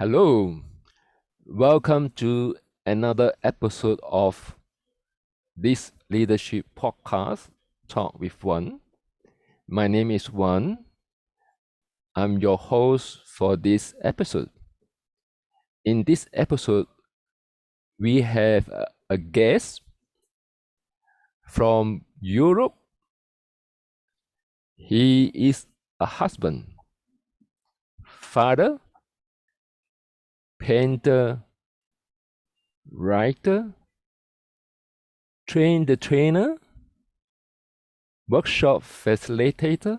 Hello, welcome to another episode of this leadership podcast, Talk with One. My name is One. I'm your host for this episode. In this episode, we have a guest from Europe. He is a husband, father, painter, writer, train the trainer, workshop facilitator,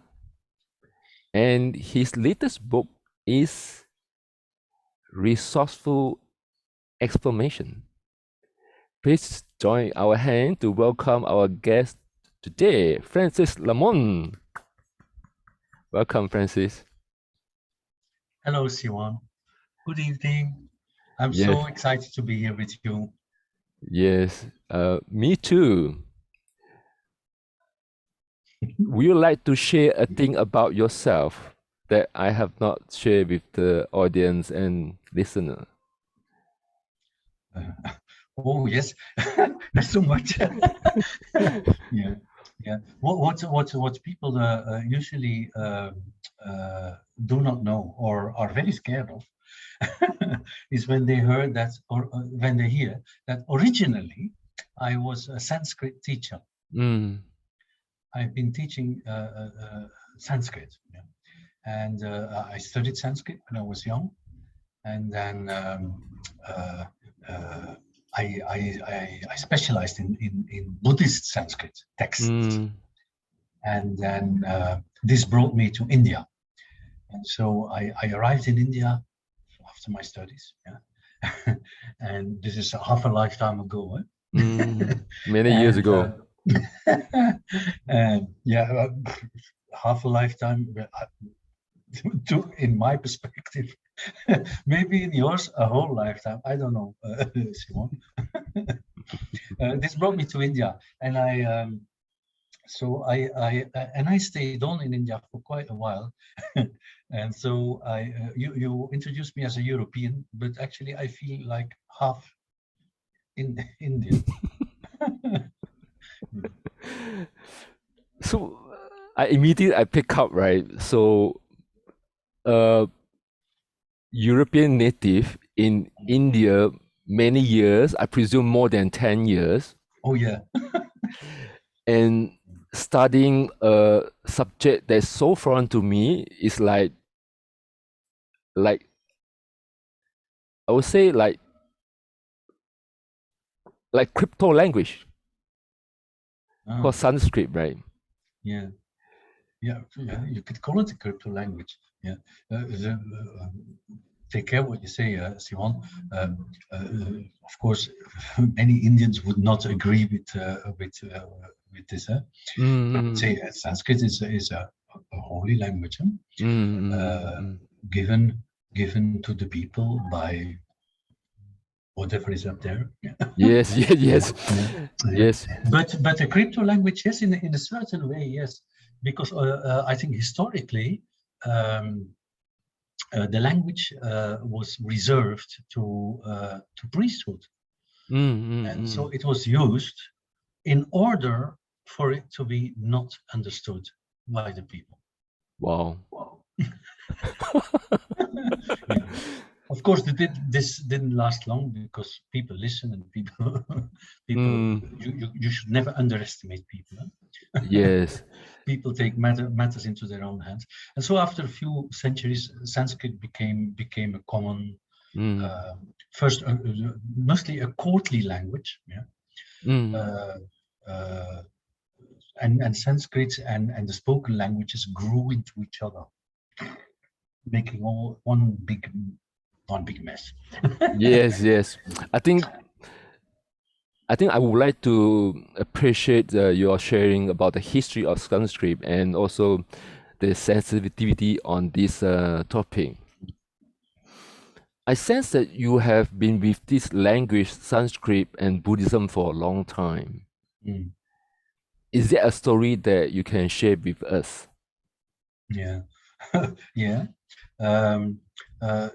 and his latest book is Resourceful Exclamation. Please join our hand to welcome our guest today, Francis Lamont. Welcome, Francis. Hello, Siwan. Good evening. I'm Yes, so excited to be here with you. yes, me too. Would you like to share a thing about yourself that I have not shared with the audience and listener? Oh yes, there's so much. Yeah, yeah. What people usually do not know or are very scared of is when they heard that, or when they hear that originally I was a Sanskrit teacher. Mm, I've been teaching Sanskrit, yeah. And I studied Sanskrit when I was young, and then uh, uh, I specialized in Buddhist Sanskrit texts, mm, and then this brought me to India, and so I arrived in India after my studies, yeah, and this is half a lifetime ago, many years and ago. and yeah, half a lifetime. In my perspective, maybe in yours, a whole lifetime. I don't know, Simon. This brought me to India, and I stayed on in India for quite a while, and so you introduced me as a European, but actually I feel like half in Indian. So I pick up, right. So uh European native in India many years, I presume more than 10 years, Oh yeah, and studying a subject that's so foreign to me is like I would say like crypto language called oh, Sanskrit, right? yeah. Yeah, yeah, you could call it a crypto language. Yeah, take care what you say, Simon. Of course, many Indians would not agree with this. But Mm, say Sanskrit is a holy language, mm, mm, uh, mm. given given to the people by whatever is up there. Yes, yes, Yeah, yes, yeah, yeah. yes. But a crypto language, yes, in a certain way, yes, because I think historically um, the language was reserved to priesthood, and so Mm. it was used in order for it to be not understood by the people. Wow. Wow. Yeah. Of course, this didn't last long because people listen and people people Mm, you should never underestimate people. yes. People take matters into their own hands, and so after a few centuries, Sanskrit became a common, Mm, uh, first mostly a courtly language, yeah, mm. uh, uh, and Sanskrit and the spoken languages grew into each other, making all one big mess. Yes, yes. I think I think I would like to appreciate your sharing about the history of Sanskrit and also the sensitivity on this topic. I sense that you have been with this language, Sanskrit and Buddhism for a long time. Mm, Is there a story that you can share with us? yeah, yeah. Um, uh,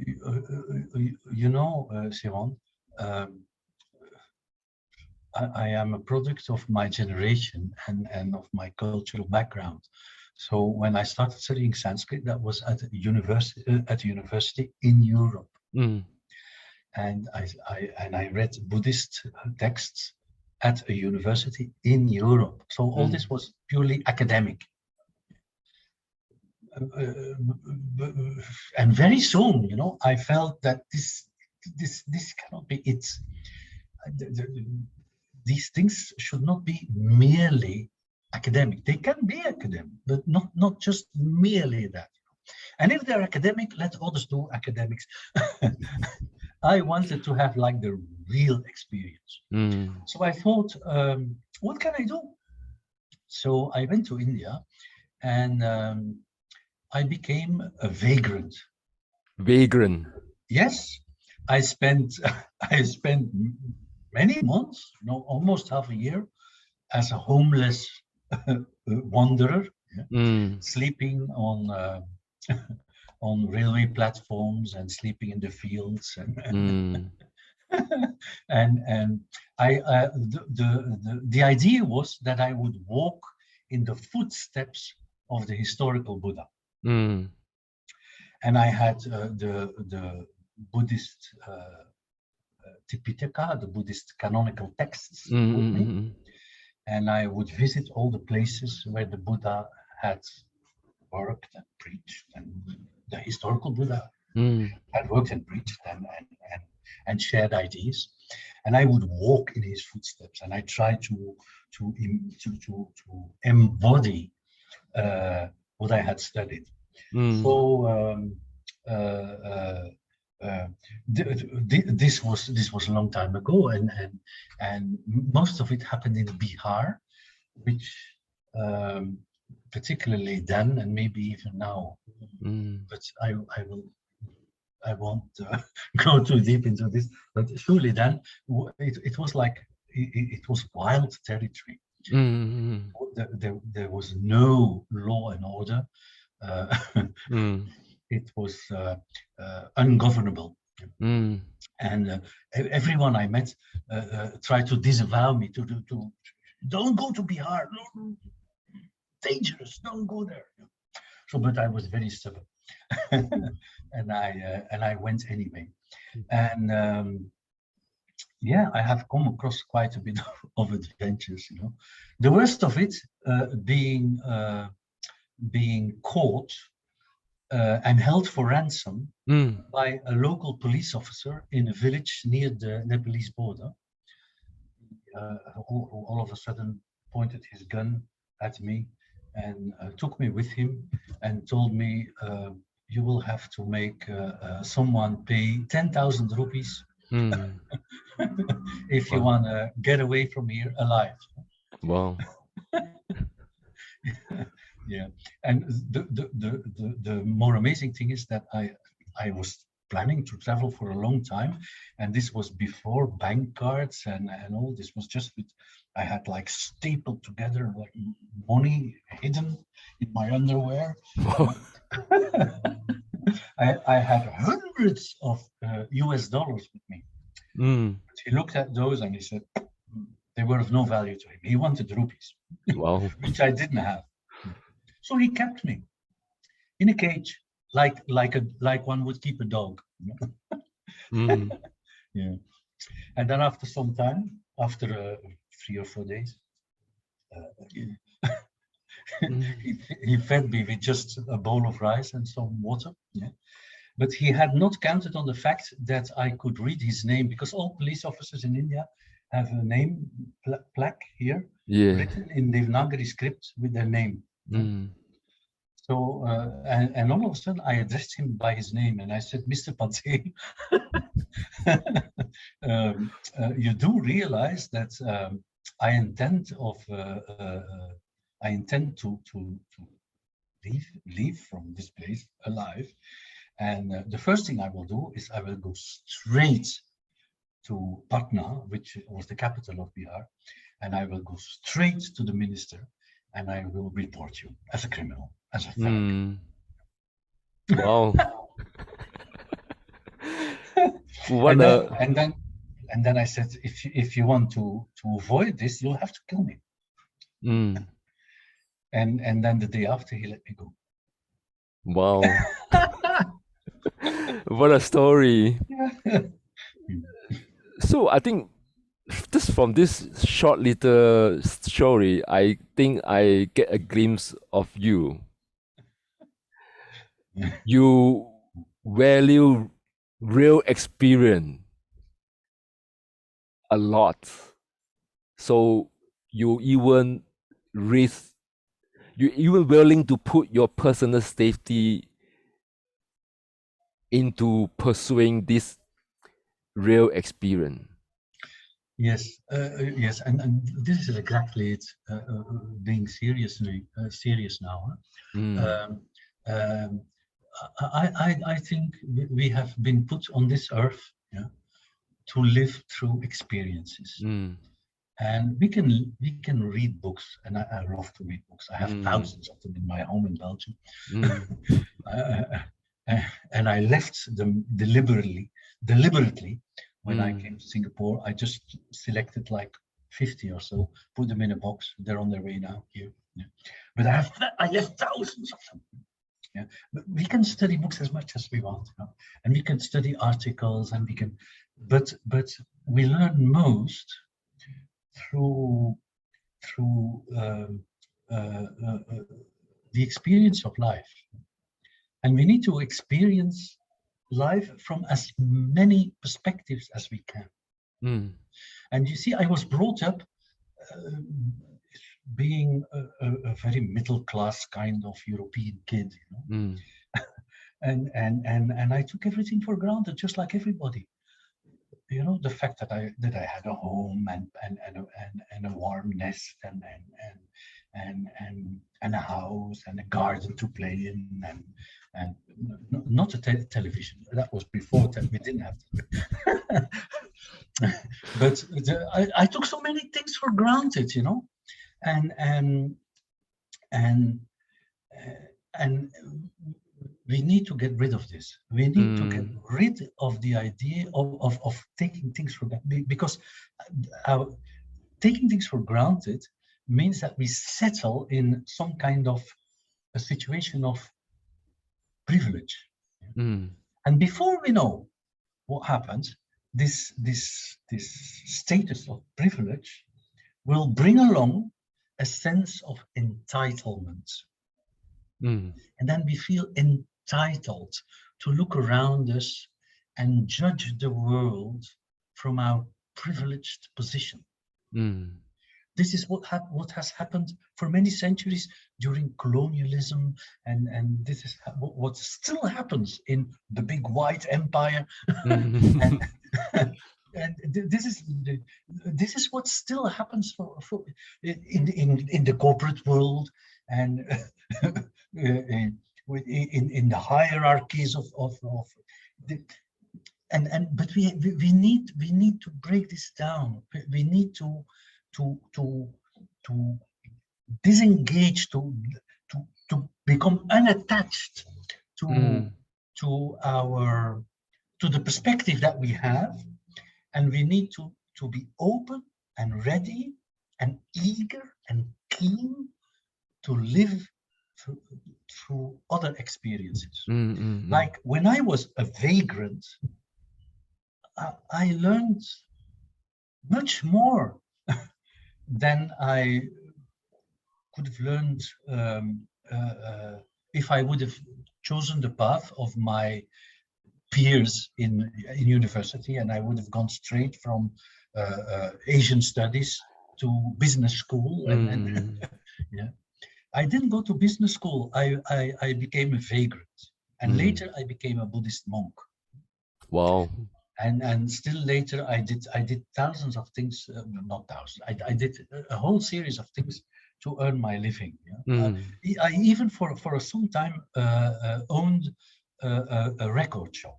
You know, Simon, um, I am a product of my generation and of my cultural background. So when I started studying Sanskrit, that was at a university in Europe, Mm. and I read Buddhist texts at a university in Europe. So all this was purely academic. And very soon, you know, I felt that this cannot be it. These things should not be merely academic. They can be academic, but not just merely that. And if they're academic, let others do academics. I wanted to have like the real experience. Mm. So I thought, what can I do? So I went to India, and I became a vagrant. Vagrant. Yes, I spent I spent many months, no, almost half a year, as a homeless wanderer, sleeping on on railway platforms and sleeping in the fields, and and the idea was that I would walk in the footsteps of the historical Buddha. And I had the Buddhist Tipitaka, the Buddhist canonical texts with me, and I would visit all the places where the Buddha had worked and preached, and the historical Buddha had worked and preached and shared ideas, and I would walk in his footsteps, and I tried to embody what I had studied. So this was a long time ago, and most of it happened in Bihar, which particularly then, and maybe even now, but I won't go too deep into this. But surely then it was like it was wild territory. There was no law and order. It was ungovernable. And everyone I met tried to disavow me, to don't go to Bihar, no, dangerous, don't go there. So, but I was very stubborn, and I went anyway. And yeah, I have come across quite a bit of adventures. You know, the worst of it being caught and held for ransom by a local police officer in a village near the Nepalese border, who all of a sudden pointed his gun at me and took me with him and told me, you will have to make someone pay 10,000 rupees if you want to get away from here alive. Wow. Yeah, and the more amazing thing is that I was planning to travel for a long time, and this was before bank cards and all. This was just with, I had like stapled together like money hidden in my underwear. I had hundreds of US dollars with me. But he looked at those and he said they were of no value to him. He wanted rupees, which I didn't have. So he kept me in a cage, like one would keep a dog. Yeah. And then after some time, after 3 or 4 days, he fed me with just a bowl of rice and some water. Yeah. But he had not counted on the fact that I could read his name, because all police officers in India have a name plaque here, written in Devanagari script with their name. So, and all of a sudden I addressed him by his name and I said, Mr. Patel, you do realize that I intend to leave from this place alive. And the first thing I will do is I will go straight to Patna, which was the capital of Bihar, and I will go straight to the minister and I will report you as a criminal, as a thug. Wow. What And then, a and then I said, if you want to avoid this, you'll have to kill me. mm, And then the day after, he let me go. wow. What a story. So I think just from this short little story, I think I get a glimpse of you. You value real experience a lot. So you even risk, you even willing to put your personal safety into pursuing this real experience. Yes, yes, and this is exactly it. Being serious now. Huh? Mm, Um, um, I think we have been put on this earth, yeah, to live through experiences, mm, and we can read books, and I love to read books. I have mm, thousands of them in my home in Belgium, mm, and I left them deliberately. When I mm, came to Singapore, I just selected like 50 or so, put them in a box. They're on their way now here. Yeah. But I left thousands of them. Yeah. But we can study books as much as we want, you know? And we can study articles, and we can, but we learn most through the experience of life, and we need to experience life from as many perspectives as we can. mm, And you see, I was brought up uh, being a very middle class kind of European kid, you know, mm, and I took everything for granted, just like everybody. You know, the fact that I had a home and a warm nest and a house and a garden to play in, and not a television. That was before we didn't have that. But I took so many things for granted, you know, and and and and we need to get rid of this. We need to get mm, rid of the idea of taking things for granted, because our, taking things for granted means that we settle in some kind of a situation of privilege. mm, And before we know what happens, this status of privilege will bring along a sense of entitlement. mm, And then we feel entitled to look around us and judge the world from our privileged position. mm, This is what has happened for many centuries during colonialism, and this is what still happens in the big white empire. and, mm, and this is what still happens in the corporate world, and in the hierarchies of the, but we need to break this down. We need to to disengage, to become unattached to mm, our to the perspective that we have, and we need to be open and ready and eager and keen to live through, through other experiences. mm, mm, Like when I was a vagrant, I learned much more than I could have learned if I would have chosen the path of my peers in university, and I would have gone straight from Asian studies to business school, and mm. yeah. I didn't go to business school. I became a vagrant, and Mm. later I became a Buddhist monk. Wow. And still later I did thousands of things, not thousands. I did a whole series of things to earn my living. Yeah? Mm. I even for some time owned a record shop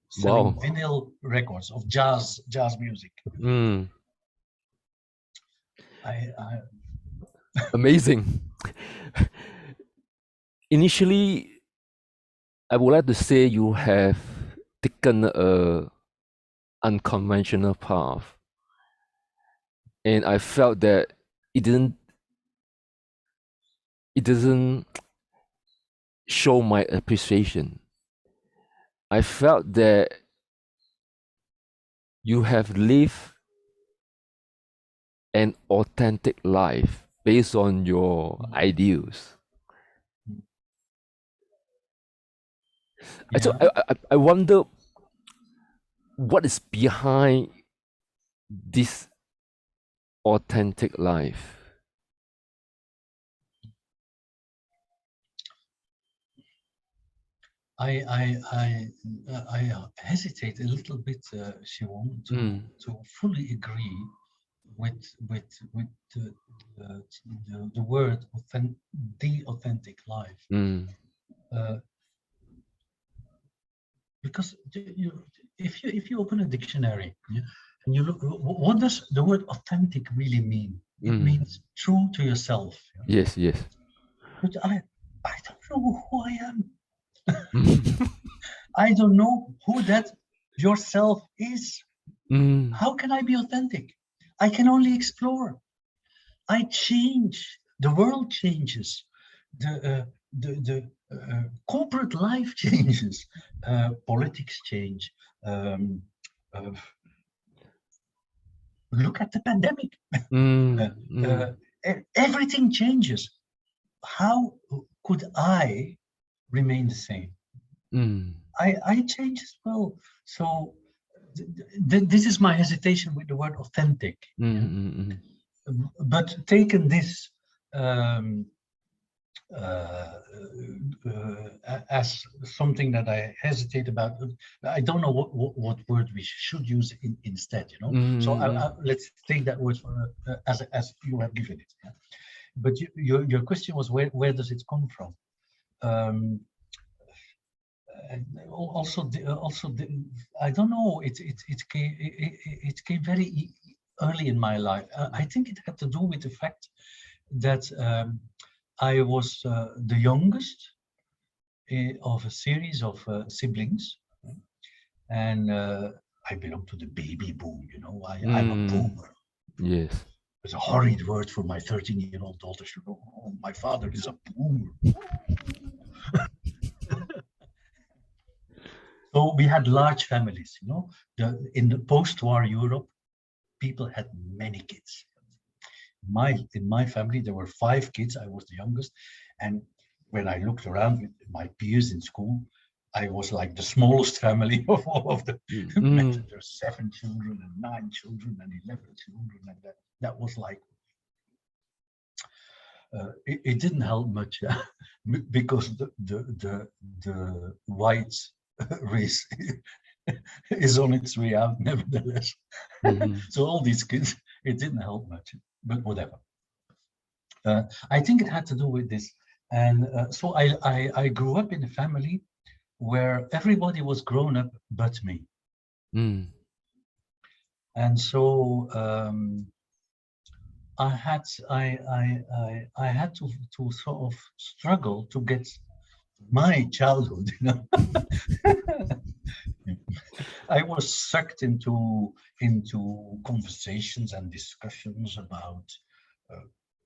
selling Wow. vinyl records of jazz music. Mm. I Amazing. Initially, I would like to say you have taken a unconventional path, and I felt that it doesn't show my appreciation. I felt that you have lived an authentic life based on your ideals. So I wonder what is behind this authentic life. I hesitate a little bit, Shimon, to fully agree with the word the authentic life, because if you open a dictionary, and you look, what does the word authentic really mean? It means true to yourself. Yes, yes. But I don't know who I am. I don't know who that yourself is. How can I be authentic? I can only explore. I change. The world changes. The corporate life changes. Politics change. Look at the pandemic. Everything changes. How could I remain the same? I change as well. So this is my hesitation with the word authentic. But taken this as something that I hesitate about, I don't know what word we should use instead, So let's take that word as you have given it. Yeah? But your question was where does it come from? Also, I don't know. It came very early in my life. I think it had to do with the fact that I was the youngest of a series of siblings, and I belong to the baby boom. I'm a boomer. Yes. It's a horrid word for my 13-year-old daughter. Oh, my father is a boomer. So we had large families, in the post-war Europe, people had many kids. In my family, there were 5 kids. I was the youngest. And when I looked around with my peers in school, I was like the smallest family of all of them. There's 7 children and 9 children and 11 children. And that was like, it didn't help much because the white race is on its way out nevertheless. So all these kids, it didn't help much, but whatever. I think it had to do with this. And so I grew up in a family where everybody was grown up but me. And so I had to sort of struggle to get my childhood, I was sucked into conversations and discussions about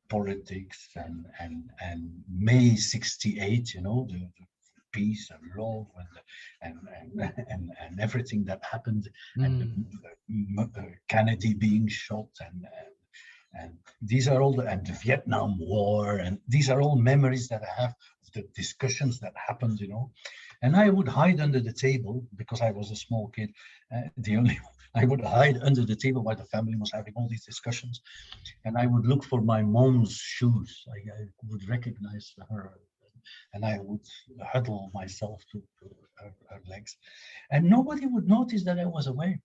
politics and May '68, the peace and love and everything that happened, and Kennedy being shot, and these are all and the Vietnam War, and these are all memories that I have of the discussions that happened, And I would hide under the table because I was a small kid. I would hide under the table while the family was having all these discussions, and I would look for my mom's shoes. I would recognize her, and I would huddle myself to her legs, and nobody would notice that I was away.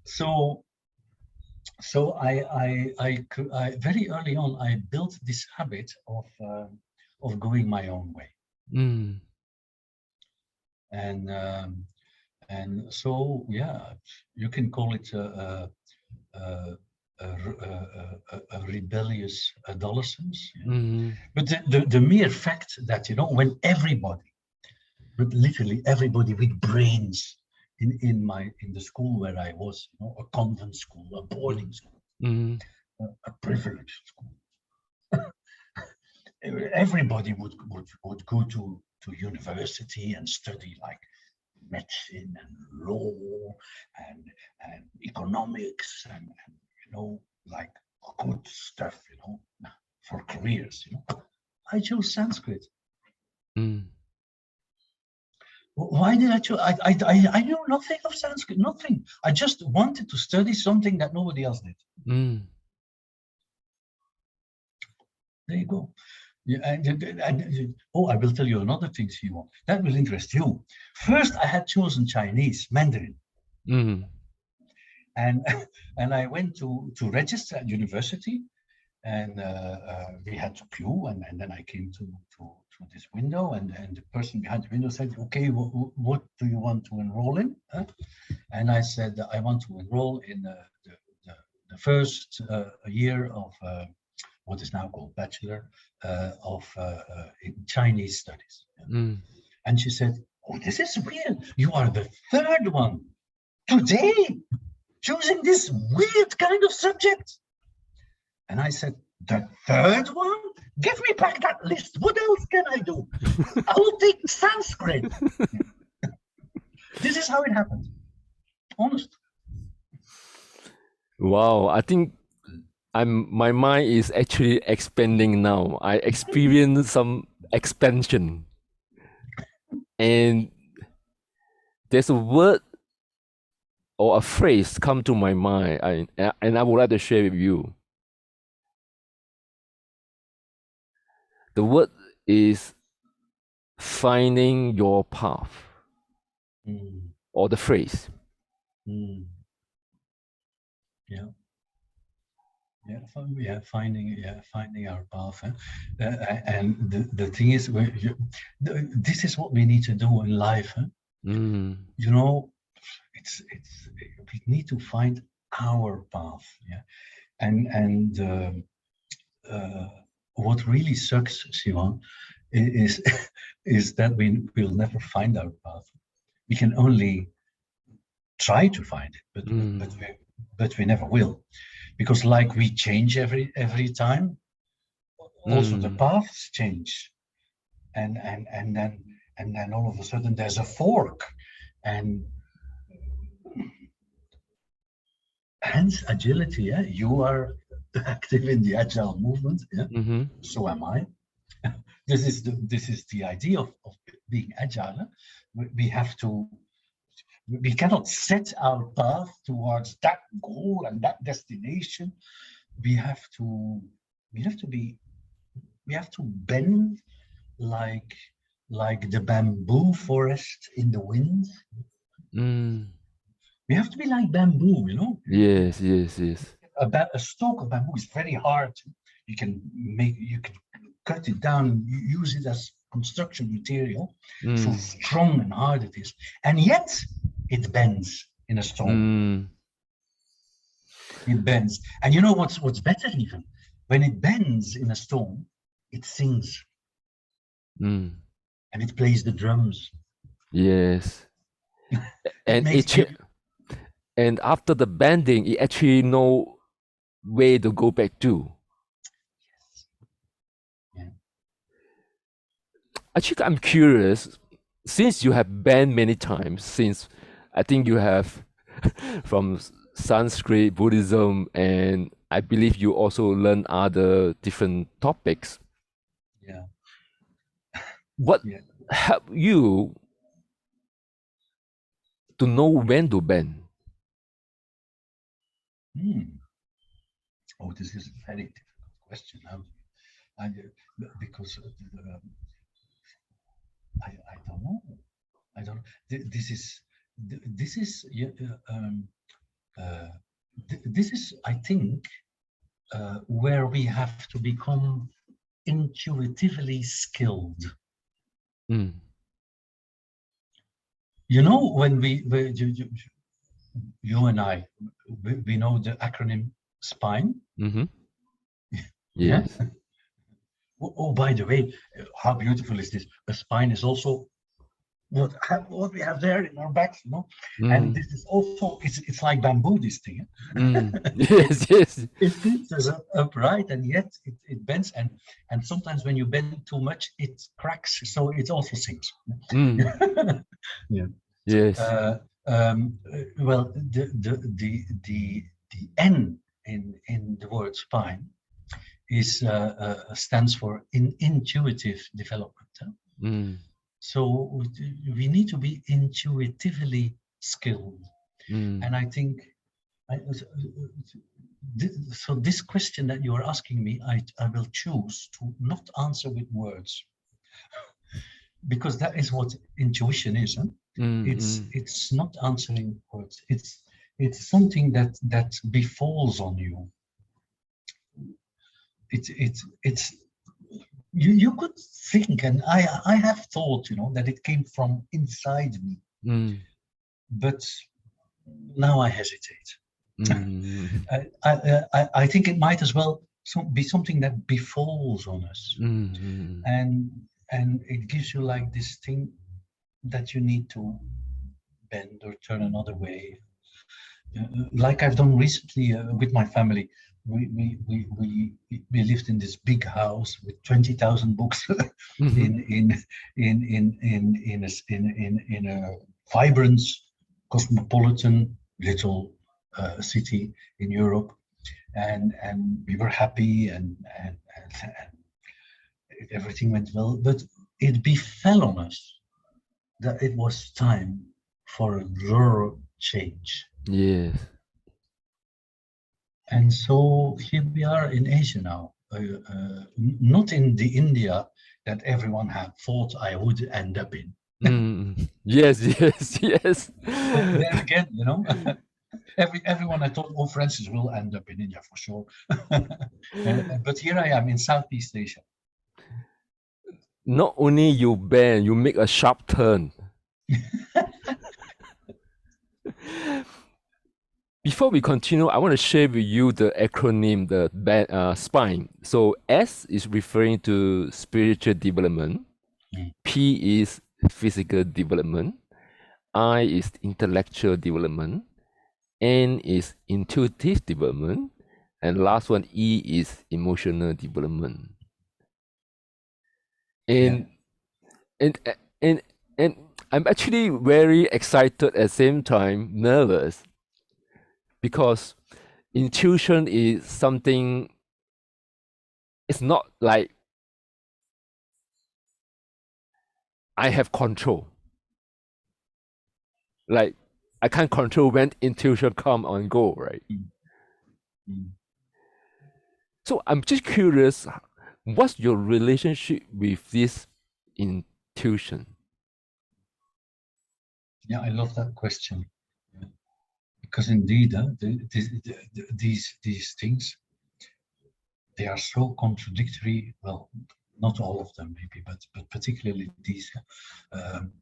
So I very early on I built this habit of going my own way, and so you can call it a rebellious adolescence, but the mere fact that when everybody but literally everybody with brains in the school where I was, you know, a convent school, a boarding school, Mm. a privileged school. Everybody would go to university and study like medicine and law and economics and you know, like good stuff, you know, for careers, you know. I chose Sanskrit. Mm. Why did I choose? I knew nothing of Sanskrit, nothing. I just wanted to study something that nobody else did. Mm. There you go. Yeah, oh, I will tell you another thing, Simon. That will interest you. First, I had chosen Chinese, Mandarin, Mm. and and I went to register at university, and we had to queue, and then I came to this window, and the person behind the window said, "Okay, what do you want to enroll in?" Huh? And I said, "I want to enroll in the first year of what is now called Bachelor in Chinese Studies." Mm. And she said, "Oh, this is weird. You are the third one today choosing this weird kind of subject." And I said, "The third one? Give me back that list. What else can I do? I will take Sanskrit." This is how it happened. Honest. Wow, I think my mind is actually expanding now. I experience some expansion. And there's a word or a phrase come to my mind, and I would like to share with you. The word is finding your path, or the phrase. Yeah. Finding our path. Huh? And the thing is, this is what we need to do in life. Huh? You know, we need to find our path. Yeah, and what really sucks, Simon, is is that we will never find our path. We can only try to find it, but we never will, because like we change every time. Also, the paths change, and then all of a sudden there's a fork, and hence agility. Yeah, you are active in the agile movement. Yeah, so am I. This is the idea of being agile. Huh? We cannot set our path towards that goal and that destination. We have to bend like the bamboo forest in the wind. We have to be like bamboo, you know. Yes. A stalk of bamboo is very hard. You can cut it down, use it as construction material. So strong and hard it is, and yet it bends in a storm. It bends, and you know what's better even? When it bends in a storm, it sings, and it plays the drums. Yes. And after the bending, it actually know where to go back to. Yes. Yeah. Actually, I'm curious, since you have bent many times, since I think you have from Sanskrit, Buddhism, and I believe you also learn other different topics. Yeah. What help you to know when to bend? Oh, this is a very difficult question. Because I don't know. I don't. This is I think where we have to become intuitively skilled. You know, when you and I, we know the acronym SPINE. Yes. Oh, by the way, how beautiful is this? A spine is also what we have there in our backs, and Mm. this is also it's like bamboo, this thing. Mm. it, Yes, yes. it keeps us upright, and yet it bends, and sometimes when you bend too much it cracks, so it also sinks. Mm. Yeah. Yes. Well, the N in the word spine is stands for intuitive development. Mm. So we need to be intuitively skilled, Mm. and I think so. This question that you are asking me, I will choose to not answer with words, because that is what intuition is. Huh? Mm. Mm. It's not answering words. It's something that befalls on you. It's you could think, and I have thought, that it came from inside me, Mm. but now I hesitate. Mm. I think it might as well be something that befalls on us, Mm. and it gives you like this thing that you need to bend or turn another way. Like I've done recently with my family. We lived in this big house with 20,000 books Mhm. in a vibrant cosmopolitan little city in Europe, and we were happy, and everything went well, but it befell on us that it was time for a rural change. Yes. And so here we are in Asia now, not in the India that everyone had thought I would end up in. Mm. Yes, yes, yes. There again, everyone I thought, oh, Francis will end up in India for sure. But here I am in Southeast Asia. Not only you bend, you make a sharp turn. Before we continue, I want to share with you the acronym, the SPINE. So S is referring to spiritual development. Mm. P is physical development. I is intellectual development. N is intuitive development. And last one, E is emotional development. And and and and I'm actually very excited at the same time nervous, because intuition is something, it's not like I have control. Like I can't control when intuition come and go, right? Mm. So I'm just curious, what's your relationship with this intuition? Yeah, I love that question. Because indeed, these things, they are so contradictory. Well, not all of them maybe, but particularly these um,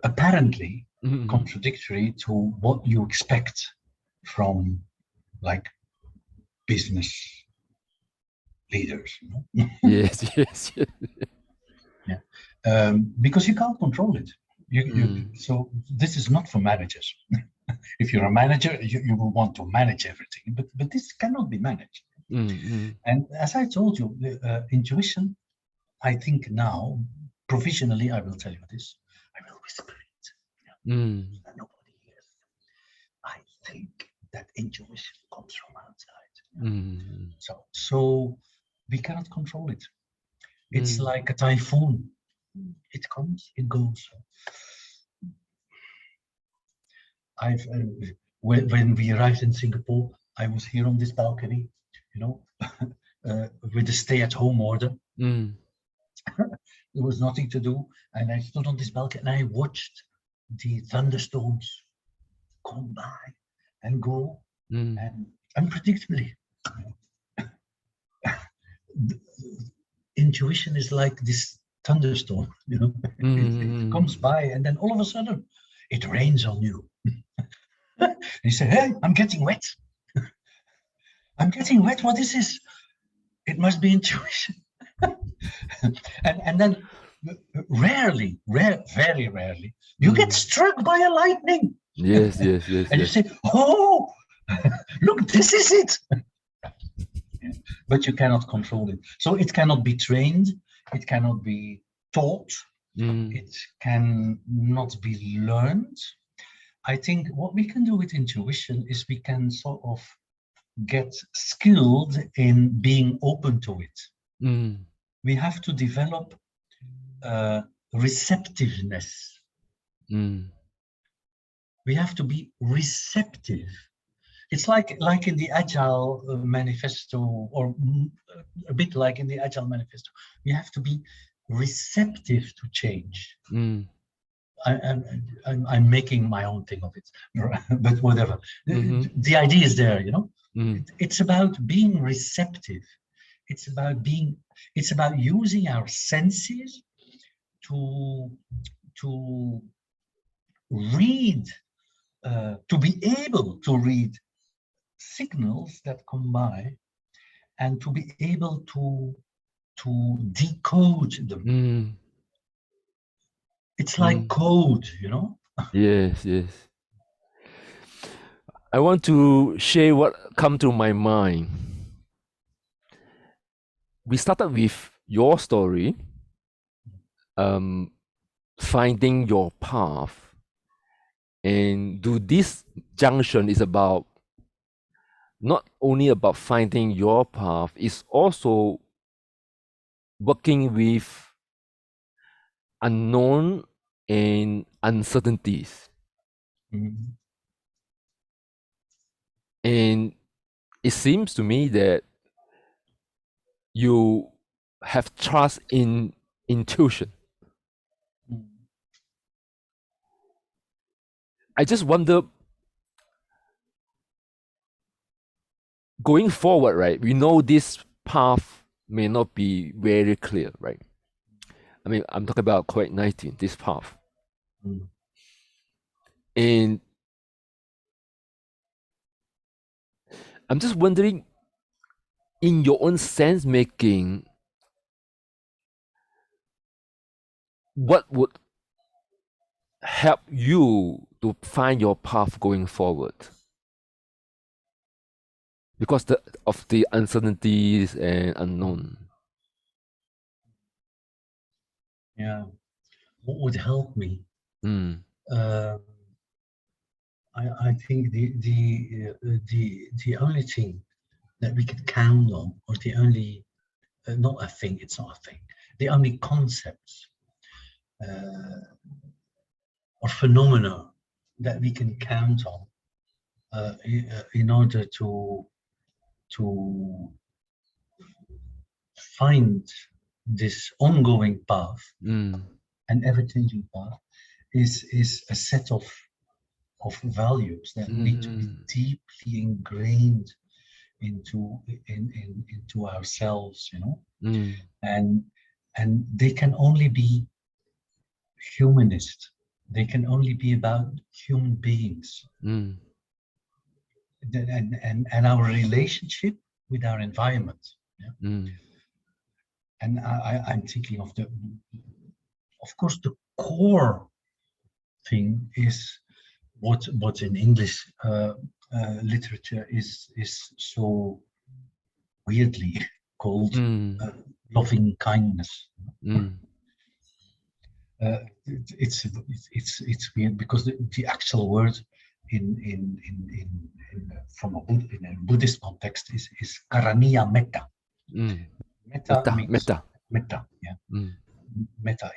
apparently Mhm. contradictory to what you expect from like business leaders. Yes, yes, yes. Yeah, because you can't control it. Mm. So this is not for managers. If you're a manager, you will want to manage everything, but this cannot be managed. Mm. And as I told you, intuition, I think now, provisionally, I will tell you this. I will whisper it. Mm. Nobody hears. I think that intuition comes from outside. Mm. So we cannot control it. It's Mm. like a typhoon. It comes, it goes. I've when we arrived in Singapore, I was here on this balcony, with the stay-at-home order. Mm. There was nothing to do, and I stood on this balcony and I watched the thunderstorms come by and go, Mm. and unpredictably. Intuition is like this thunderstorm, it comes Mm. by, and then all of a sudden it rains on you. You say, hey, I'm getting wet. I'm getting wet. What is this? It must be intuition. and then Rarely, very rarely, you get struck by a lightning. Yes, yes, yes, And you yes. say, oh, look, this is it. Yeah. But you cannot control it. So it cannot be trained. It cannot be taught. Mm, It cannot be learned. I think what we can do with intuition is we can sort of get skilled in being open to it. mm, We have to develop receptiveness. mm, We have to be receptive. It's like in the Agile Manifesto, or a bit like in the Agile Manifesto. We have to be receptive to change. mm, I'm making my own thing of it, but whatever. mhm, The idea is there, you know. mm, It's about being receptive. It's about using our senses to read, to be able to read signals that come by, and to be able to decode them. mm, It's like code, you know. yes, yes. I want to share what come to my mind. We started with your story, finding your path, and do this junction is about not only about finding your path, it's also working with unknown and uncertainties. Mhm. And it seems to me that you have trust in intuition. I just wonder, going forward, right? We know this path may not be very clear, right? I mean, I'm talking about COVID-19, this path. Mm. And I'm just wondering, in your own sense making, what would help you to find your path going forward? Because of the uncertainties and unknown. Yeah. What would help me? Mm, I think the only thing that we can count on, or the only not a thing, it's not a thing, the only concepts or phenomena that we can count on in order to find this ongoing path mm, and ever-changing path is a set of values that need to be deeply ingrained into ourselves, you know. And they can only be humanist. They can only be about human beings, and our relationship with our environment. Yeah? And I'm thinking of course, the core thing is what in English literature is so weirdly called loving kindness. It's weird because the actual word in from in a Buddhist context is karaniya metta. Metta means metta. Metta, yeah. Metta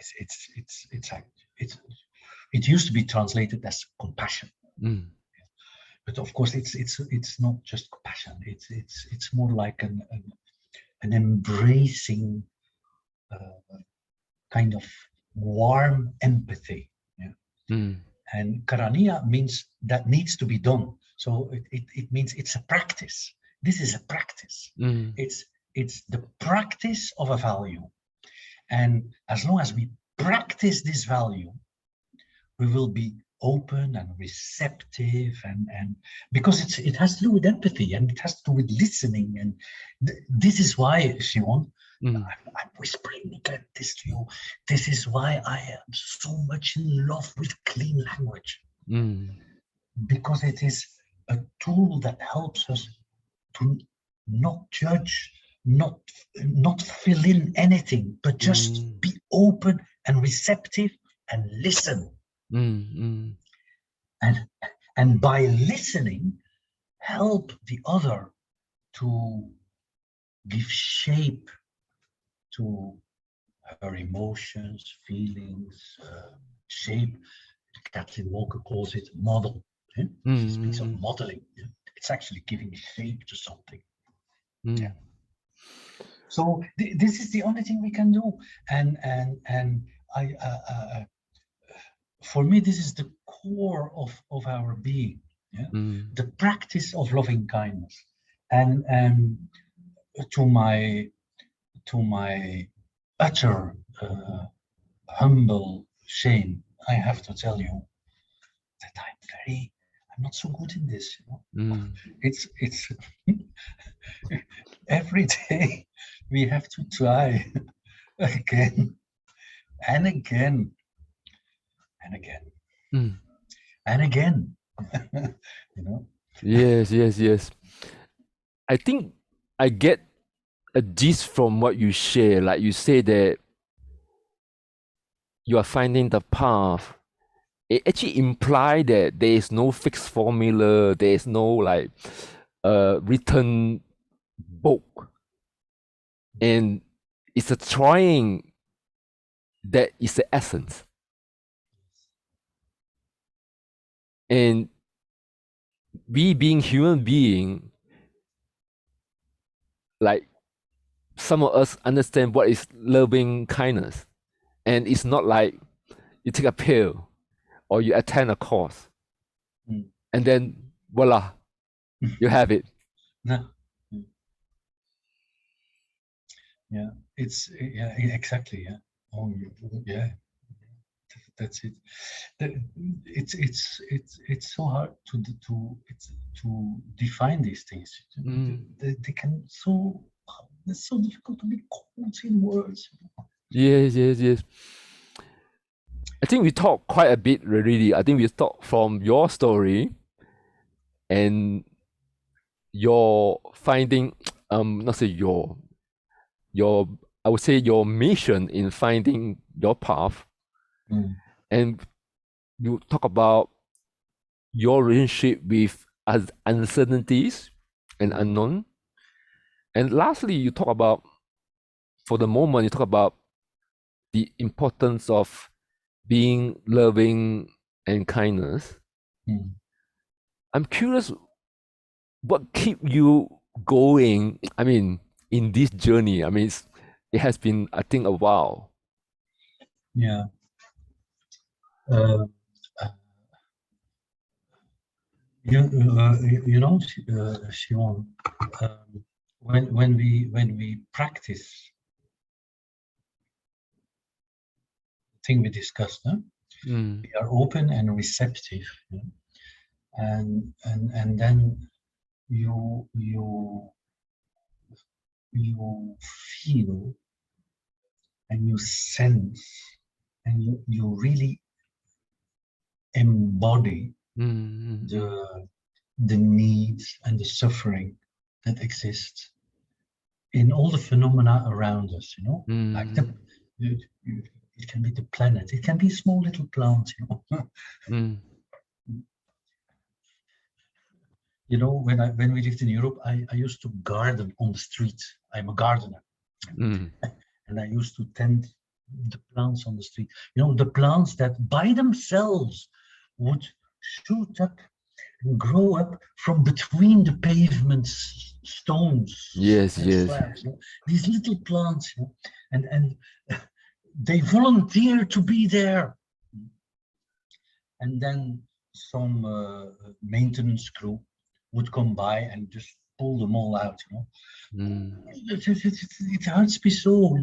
it used to be translated as compassion. But of course it's not just compassion. It's more like an embracing kind of warm empathy. Yeah? And karaniya means that needs to be done. So it means it's a practice. This is a practice. It's the practice of a value. And as long as we practice this value, we will be open and receptive, and because it has to do with empathy, and it has to do with listening. And this is why, Simon, I'm whispering, this to you. This is why I am so much in love with clean language, because it is a tool that helps us to not judge, not fill in anything, but just be open and receptive and listen. And by listening, help the other to give shape to her emotions, feelings, shape. Captain Walker calls it model. She speaks of modeling. It's actually giving shape to something. Yeah. So this is the only thing we can do, and I for me, this is the core of our being. Yeah? The practice of loving kindness, and to my utter humble shame, I have to tell you that I'm not so good in this. It's every day we have to try again and again and again and again. Yes. I think I get a gist from what you share. Like you say that you are finding the path. It actually implies that there is no fixed formula, there is no like written book. And it's a trying that is the essence. And we being human being, like some of us understand what is loving kindness. And it's not like you take a pill or you attend a course and then voila, you have it. No. Yeah, it's exactly. Yeah. Oh, yeah. That's it. It's so hard to define these things. They can it's so difficult to be called in words. Yes. I think we talked quite a bit already. I think we talked from your story and your finding, not say your I would say your mission in finding your path. And you talk about your relationship with uncertainties and unknown. And lastly, you talk about, for the moment, you talk about the importance of being loving and kindness. I'm curious, what keep you going? I mean, in this journey. I mean, it has been, I think, a while. Yeah. You know, Shimon, when we practice the thing we discussed, we are open and receptive, and then you feel and you sense and you really embody the needs and the suffering that exists in all the phenomena around us, like it can be the planet, it can be small little plants, when we lived in Europe, I used to garden on the street. I'm a gardener. And I used to tend the plants on the street. The plants that by themselves would shoot up and grow up from between the pavement stones. Yes. Slabs, these little plants, and they volunteer to be there. And then some maintenance crew would come by and just pull them all out, It hurts me so,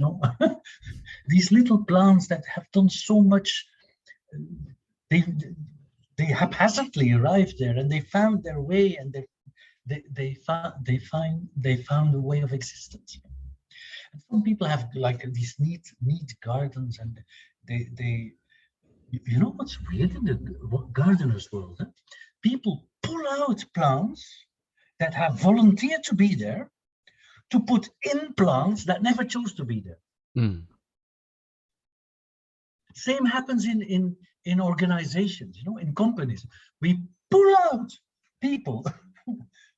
These little plants that have done so much, they haphazardly arrived there and they found their way, and they found a way of existence. Some people have like these neat gardens, and they you know what's weird in the gardener's world? Huh? People pull out plants that have volunteered to be there to put in plants that never chose to be there. Mm. Same happens in organizations, in companies. We pull out people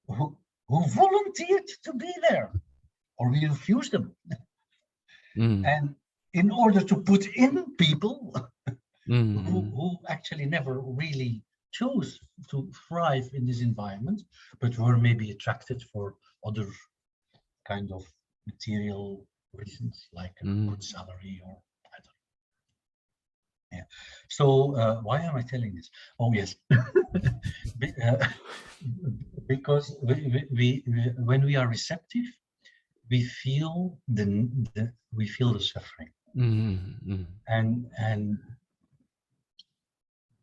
who volunteered to be there, or we refuse them. Mm. And in order to put in people Mm. who actually never really chose to thrive in this environment, but were maybe attracted for other kind of material reasons, like a good salary, or I don't know. Yeah. So why am I telling this? Oh yes, because when we are receptive, we feel the suffering, and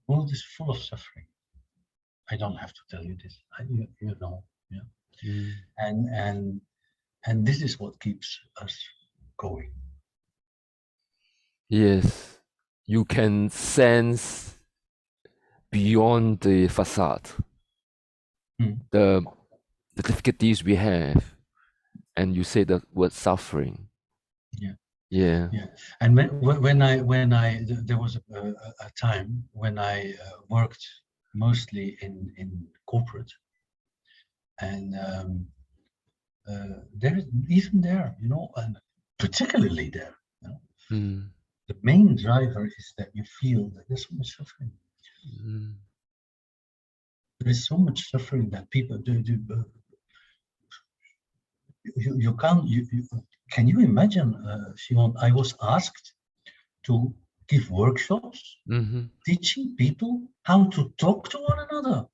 the world is full of suffering. I don't have to tell you this. You know, yeah. And this is what keeps us going. Yes, you can sense beyond the facade, the difficulties we have, and you say the word suffering. Yeah. And when I there was a time when I worked mostly in corporate, and there, even there, and particularly there, the main driver is that you feel that there's so much suffering. There is so much suffering that people do. You can't. Can you imagine, Simon? I was asked to give workshops teaching people how to talk to one another.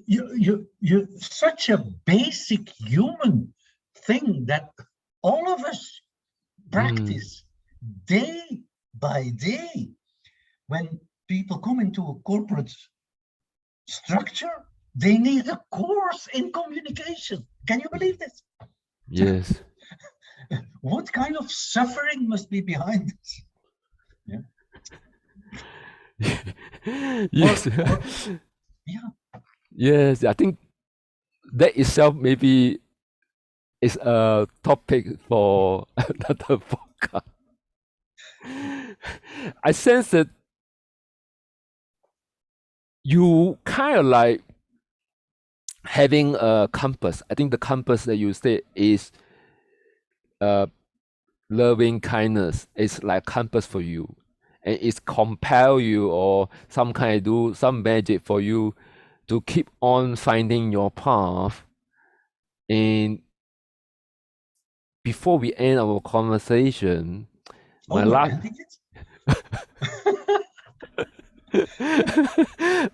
You such a basic human thing that all of us practice day by day. When people come into a corporate structure, they need a course in communication. Can you believe this? Yes. What kind of suffering must be behind this? Yeah. Yes. Yeah. Yes, I think that itself maybe is a topic for another podcast. I sense that you kind of like having a compass. I think the compass that you say is loving kindness. It's like compass for you, and it's compel you or some kind of do some magic for you to keep on finding your path. And before we end our conversation, my last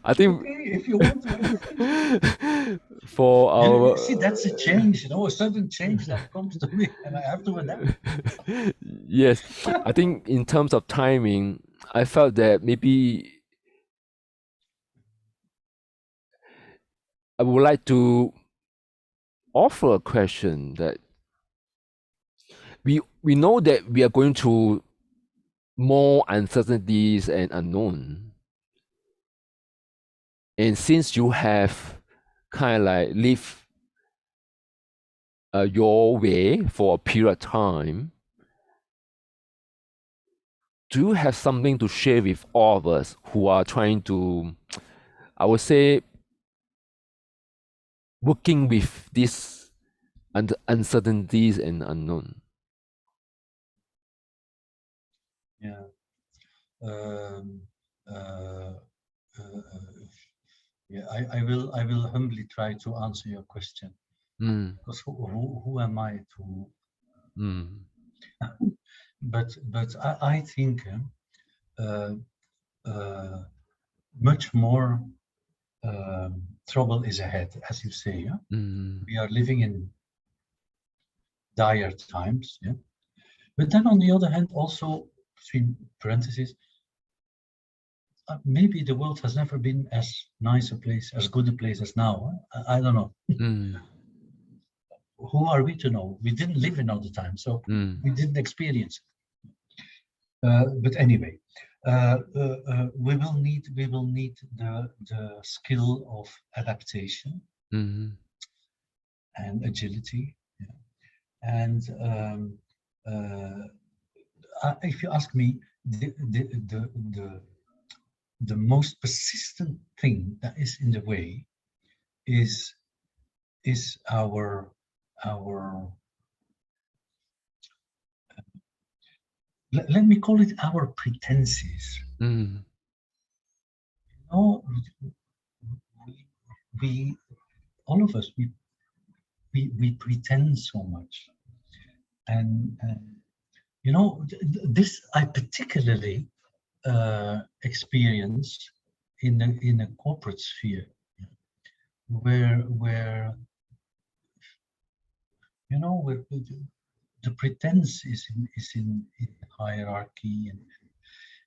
I think okay, if you want to. For our see, that's a change, a sudden change that comes to me, and I have to adapt. Yes, I think in terms of timing, I felt that maybe I would like to offer a question that we know that we are going through more uncertainties and unknown. And since you have kind of like lived your way for a period of time, do you have something to share with all of us who are trying to, I would say, working with these uncertainties and unknown? Yeah. Yeah, I will humbly try to answer your question. Because who am I to? But I think much more trouble is ahead, as you say. Yeah? We are living in dire times. Yeah. But then on the other hand, also between parentheses, maybe the world has never been as nice a place, as good a place as now. I don't know. who are we to know? We didn't live in all the time, so we didn't experience it. But anyway, we will need the skill of adaptation and agility. Yeah. And if you ask me, the most persistent thing that is in the way is our let me call it our pretenses. You know, we all of us, we pretend so much, and you know, this I particularly experience in a corporate sphere, where you know, where the pretense is in hierarchy,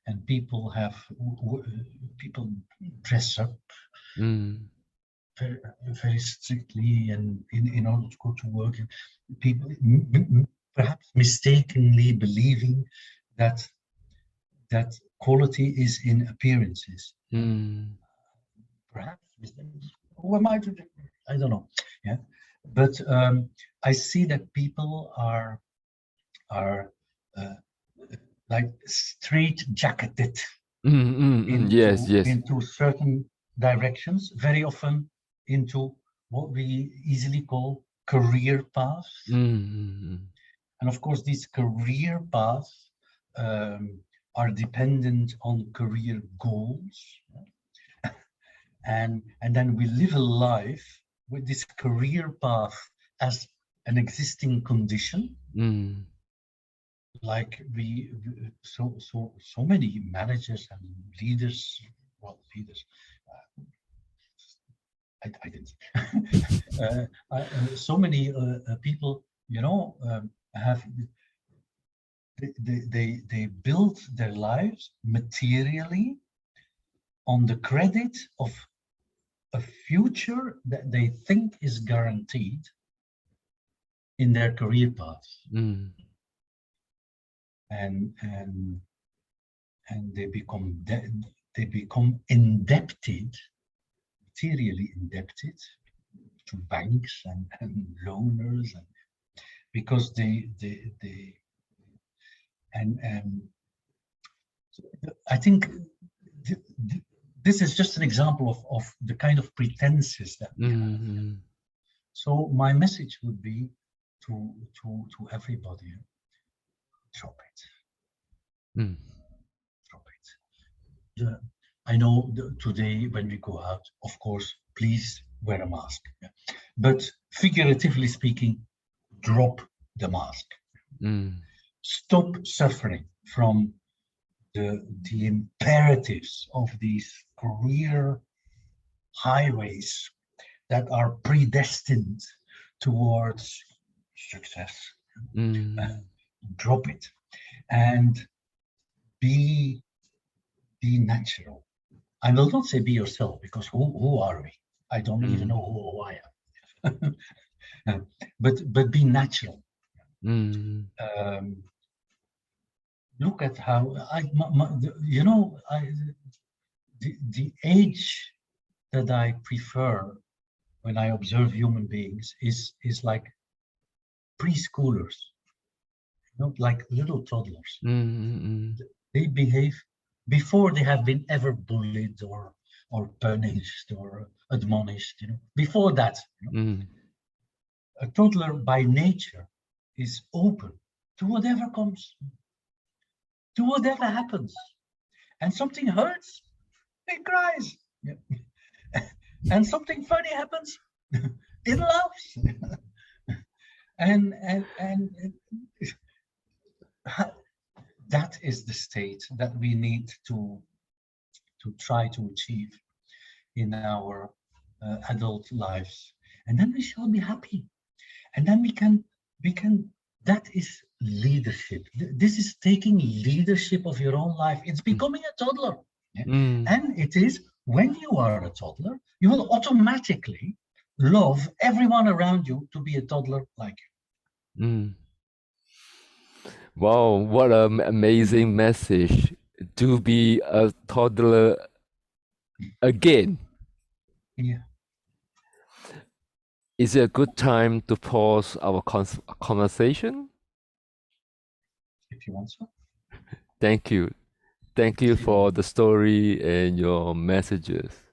and people dress up very, very strictly, and in order to go to work, and people perhaps mistakenly believing that quality is in appearances. Perhaps, who am I to? I don't know. Yeah, but I see that people are like straight-jacketed into certain directions, very often into what we easily call career paths. And of course, these career paths are dependent on career goals. And then we live a life with this career path as an existing condition. Like so many managers and leaders, well, leaders, I didn't. So many people, you know, have they build their lives materially on the credit of a future that they think is guaranteed in their career path. And they become indebted, materially indebted to banks and loaners, and because I think this is just an example of the kind of pretenses that we have. So my message would be to everybody: drop it. Drop it. I know today when we go out, of course, please wear a mask. Yeah. But figuratively speaking, drop the mask. Stop suffering from the imperatives of these career highways that are predestined towards success. Drop it and be natural. I will not say be yourself, because who are we? I don't even know who I am. But be natural. Look at how the age that I prefer when I observe human beings is like preschoolers, not like little toddlers. They behave before they have been ever bullied or punished or admonished. You know, before that, you know, a toddler by nature is open to whatever comes, to whatever happens, and something hurts, it cries. Yeah. And something funny happens, it laughs. and that is the state that we need to try to achieve in our adult lives, and then we shall be happy, and then we can that is leadership. This is taking leadership of your own life. It's becoming a toddler. Yeah? And it is, when you are a toddler, you will automatically love everyone around you to be a toddler like you. Mm. Wow, what an amazing message to be a toddler again. Yeah, Is it a good time to pause our conversation? if you want so. Thank you. Thank you for the story and your messages.